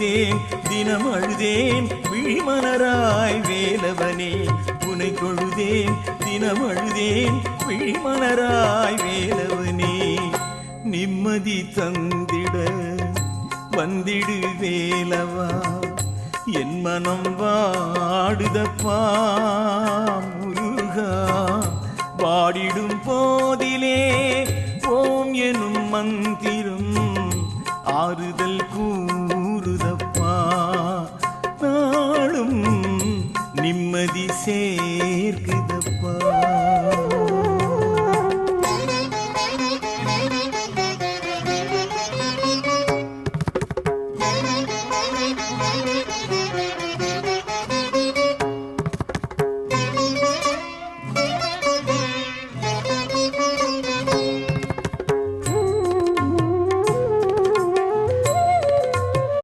தொழுதேன் தினம் அழுதேன் விழிமலராய் வேலவனே உனை தொழுதேன் தினம் அழுதேன் விழிமலராய் வேலவனே நிம்மதி தந்திட வந்திடு வேலவா என் மனம் வாடுதப்பா முருகா வாடிடும் போதிலே ஓம் எனும் மந்திரம் ஆறுதல்